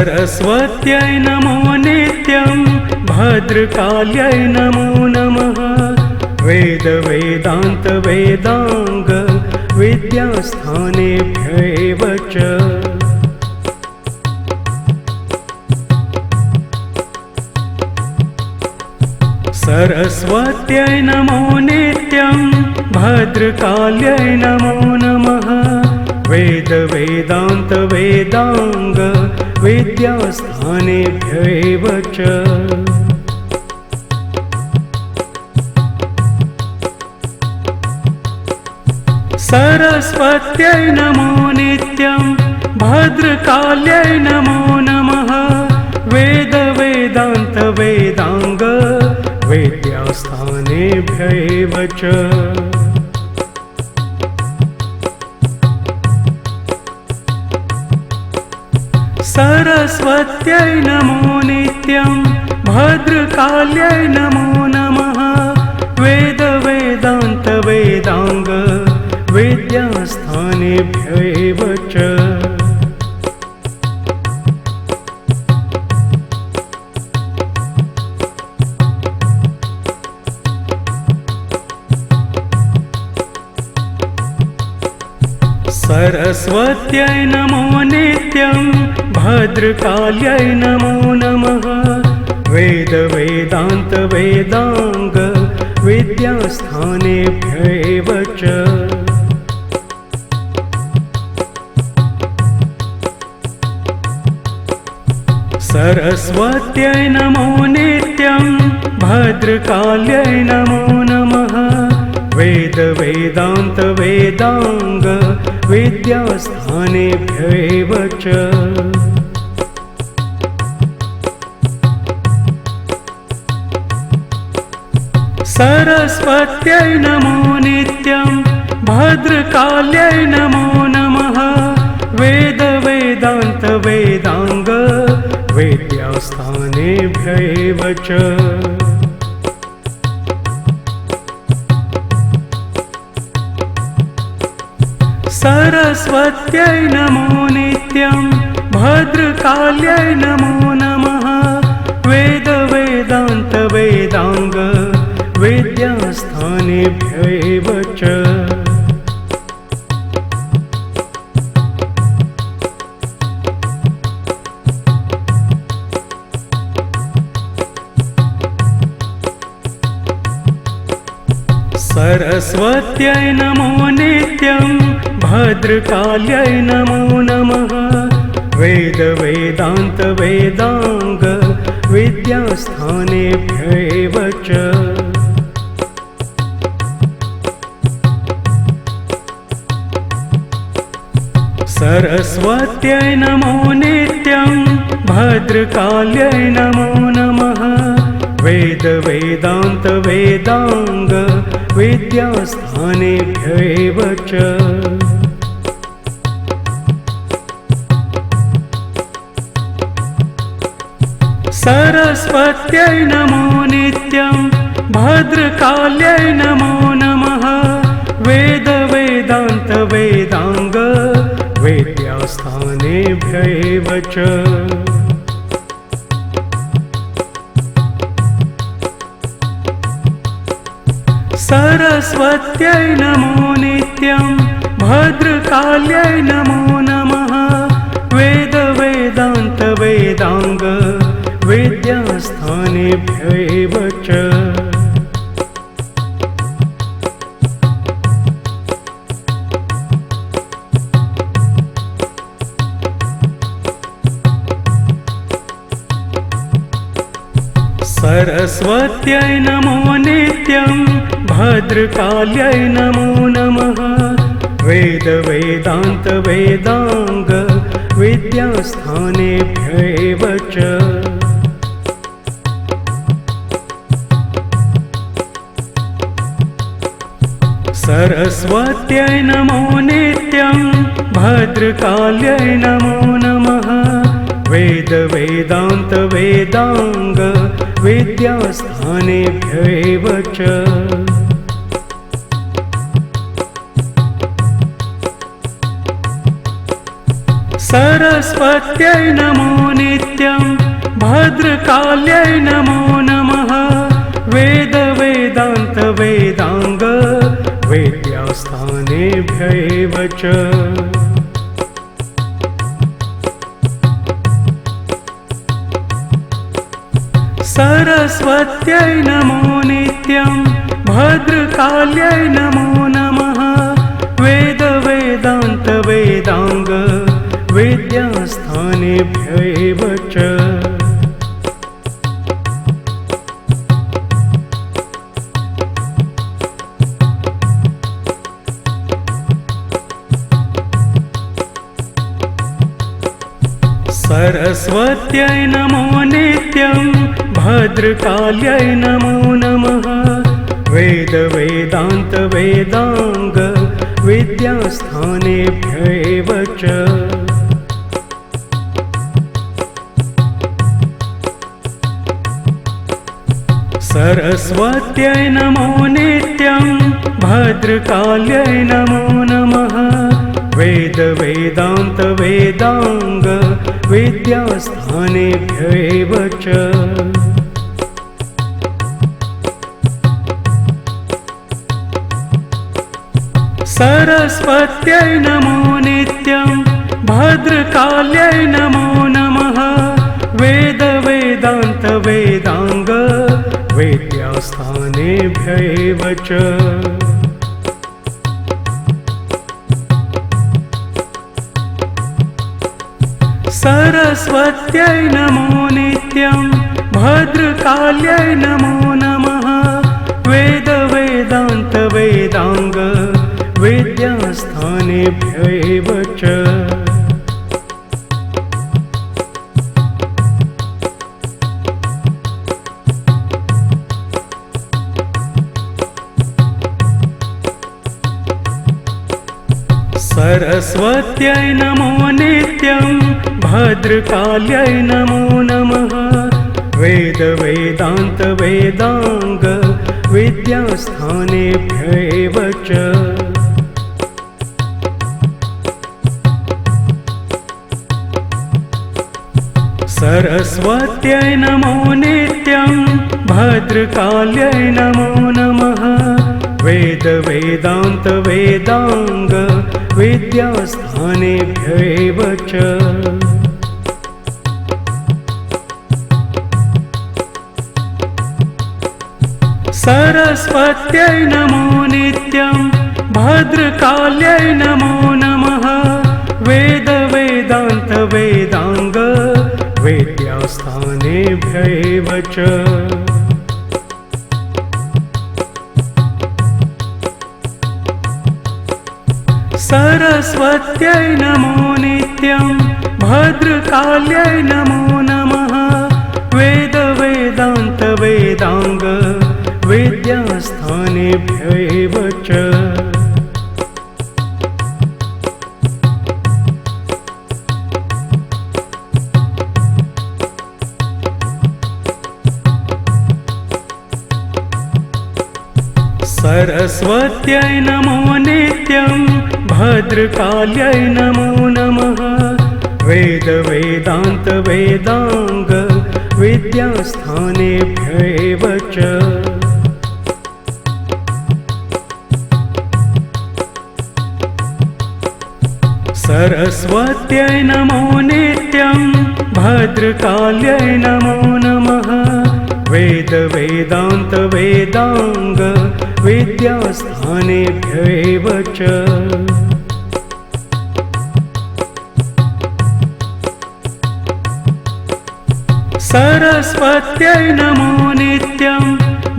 सरस्वत्यै नमो नित्यं भद्रकाल्यै नमो नमः। वेद वेदान्त वेदांग विद्यास्थानेभ्यैव च। सरस्वत्यै नमो नित्यं भद्रकाल्यै नमो नमः। वेद वेदान्त वेदांग विद्यास्थानेभ्यैव च। सरस्वत्यै नमो नित्यं भद्रकाल्यै नमो नमः। वेद वेदान्त वेदांग विद्यास्थानेभ्यैव च। सरस्वत्यै नमो नित्यं भद्रकाल्यै नमो नमः। वेद वेदान्त वेदांग विद्यास्थानेभ्यैव च। सरस्वत्यै नमो नित्यं भद्रकाल्यै नमो नमः। वेद वेदान्त वेदांग विद्यास्थानेभ्यैव च। सरस्वत्यै नमो नित्यं भद्रकाल्यै नमो नमः। वेद वेदान्त वेदांग विद्यास्थानेभ्यैव च। सरस्वत्यै नमो नित्यं भद्रकाल्यै नमो नमः। वेद वेदान्त वेदांग विद्यास्थानेभ्यैव च। सरस्वत्यै नमो नित्यं भद्रकाल्यै नमो नमः। वेद वेदान्त वेदांग विद्यास्थानेभ्यैव च। सरस्वत्यै नमो नित्यं भद्रकाल्यै नमो नमः। वेद वेदान्त वेदांग विद्यास्थानेभ्यैव च। सरस्वत्यै नमो नित्यं भद्रकाल्यै नमो नमः। वेद वेदान्त वेदांग विद्यास्थानेभ्यैव च। सरस्वत्यै नमो नित्यं भद्रकाल्यै नमो नमः। वेद वेदान्त वेदांग विद्यास्थानेभ्यैव च। सरस्वत्यै नमो नित्यं भद्रकाल्यै नमो नमः। वेद वेदान्त वेदांग विद्यास्थानेभ्यैव च। सरस्वत्यै नमो नित्यं भद्रकाल्यै नमो नमः। वेद वेदान्त वेदांग विद्यास्थानेभ्यैव च। सरस्वत्यै नमो नित्यं भद्रकाल्यै नमो नमः। वेद वेदान्त वेदांग विद्यास्थानेभ्यैव च। सरस्वत्यै नमो नित्यं भद्रकाल्यै नमो नमः। वेदान्त वेद्यास्थानेभ्यैव च। सरस्वत्यै नमो नित्यं भद्रकाल्यै नमो नमः। वेदान्त विद्यास्थानेभ्यैव च। सरस्वत्यै नमो नित्यं भद्रकाल्यै नमो नमः। वेदान्त विद्यास्थानेभ्यैव च। सरस्वत्यै नमो नित्यं भद्रकाल्यै नमो नमः। वेदान्त विद्यास्थानेभ्यैव च। सरस्वत्यै नमो नित्यं भद्रकाल्यै नमो नमः। वेदान्त विद्यास्थानेभ्यैव च। सरस्वत्यै नमो नित्यं भद्रकाल्यै नमो नमः। वेदान्त विद्यास्थानेभ्यैव च। सरस्वत्यै नमो नित्यं भद्रकाल्यै नमो नमः। वेदान्त विद्यास्थानेभ्यैव च। सरस्वत्यै नमो नित्यं भद्रकाल्यै नमो नमः। वेदान्त विद्यास्थानेभ्यैव च। सरस्वत्यै नमो नित्यं भद्रकाल्यै नमो नमः। वेदान्त विद्यास्थानेभ्यैव च। सरस्वत्यै नमो नित्यं भद्रकाल्यै नमो नमः। वेदान्त विद्यास्थानेभ्यैव च। सरस्वत्यै नमो नित्यं भद्रकाल्यै नमो नमः। वेदान्त विद्यास्थानेभ्यैव च। सरस्वत्यै नमो नित्यं भद्रकाल्यै नमो नमः। वेदान्त विद्यास्थानेभ्यैव च। सरस्वत्यै नमो नित्यं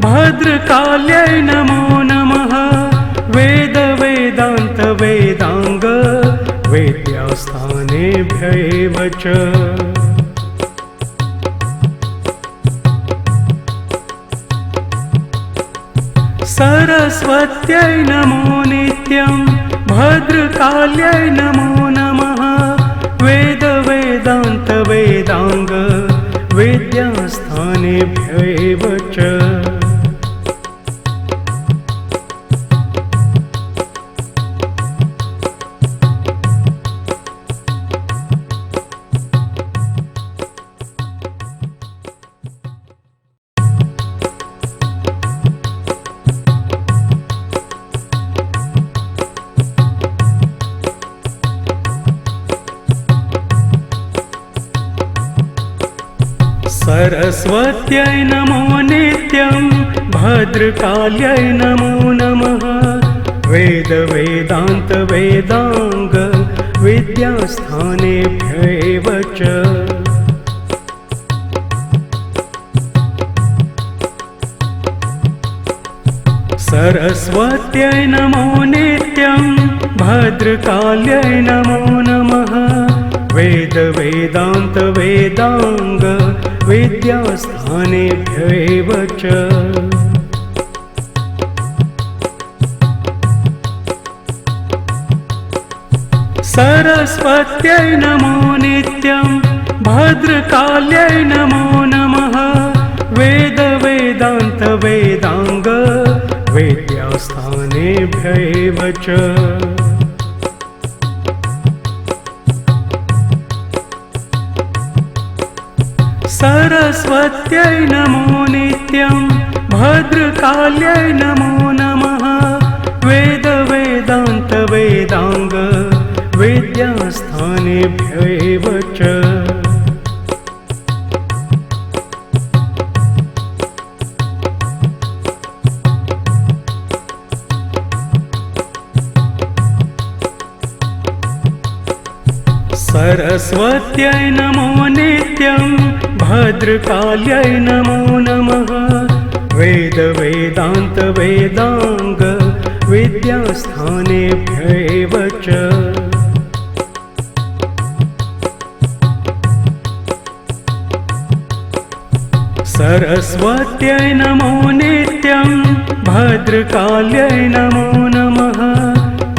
भद्रकाल्यै नमो नमः। वेदान्त विद्यास्थानेभ्यैव च। सरस्वत्यै नमो नित्यं भद्रकाल्यै नमो नमः। वेदान्त विद्यास्थानेभ्यैव च। सरस्वत्यै नमो नित्यं भद्रकाल्यै नमो नमः वेद वेदान्त वेदांग विद्यास्थानेभ्यैव च सरस्वत्यै नमो नित्यं भद्रकाल्यै नमो नमः वेद वेदान्त वेदांग विद्यास्थानेभ्यैव च सरस्वत्यै नमो नित्यं भद्रकाल्यै नमो नमः वेद वेदान्त वेदांग विद्यास्थानेभ्यैव च सरस्वत्यै नमो नित्यं भद्रकाल्यै नमो नमः वेद वेदान्त वेदांग विद्यास्थानेभ्यैव च सरस्वत्यै नमो नित्यं भद्रकाल्यै नमो नमः वेद वेदान्त वेदांग विद्यास्थानेभ्यैव च सरस्वत्यै नमो नित्यं भद्रकाल्यै नमो नमः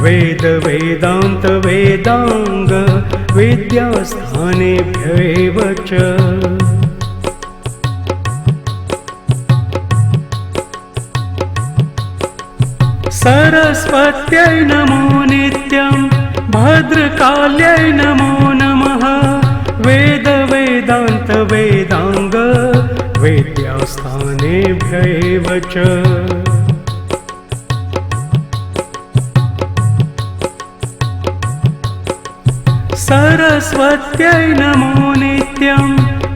वेद वेदान्त वेदांग विद्यास्थानेभ्यैव च सरस्वत्यै नमो नित्यं भद्रकाल्यै नमो नमः वेद वेदान्त वेदांग विद्यास्थानेभ्यैव च सरस्वत्यै नमो नित्यं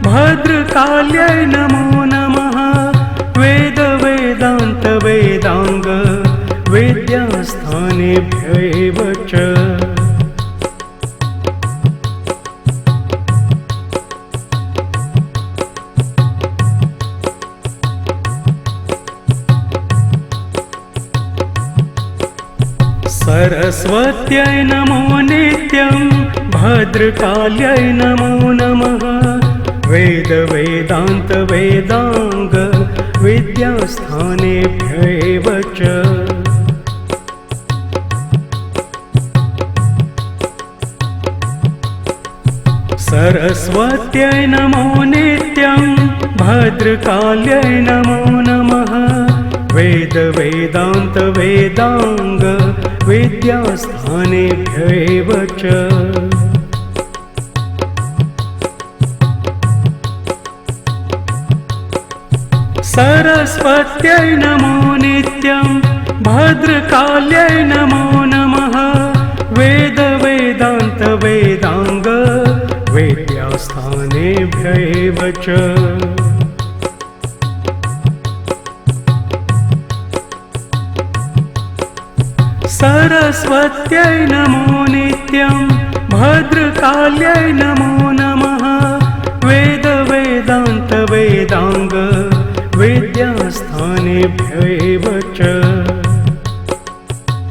भद्रकाल्यै नमो नमः वेद वेदान्त वेदांग विद्यास्थानेभ्यैव च सरस्वत्यै नमो नित्यं भद्रकाल्यै नमो नमः वेद वेदान्त वेदांग विद्यास्थानेभ्यैव च सरस्वत्यै नमो नित्यं भद्रकाल्यै नमो नमः वेद वेदान्त वेदांग विद्यास्थानेभ्यैव च सरस्वत्यै नमो नित्यं भद्रकाल्यै नमो नमः वेद वेदान्त वेदांग विद्यास्थानेभ्यैव च सरस्वत्यै नमो नित्यं भद्रकाल्यै नमो नमः वेद वेदान्त वेदांग विद्यास्थानेभ्यैव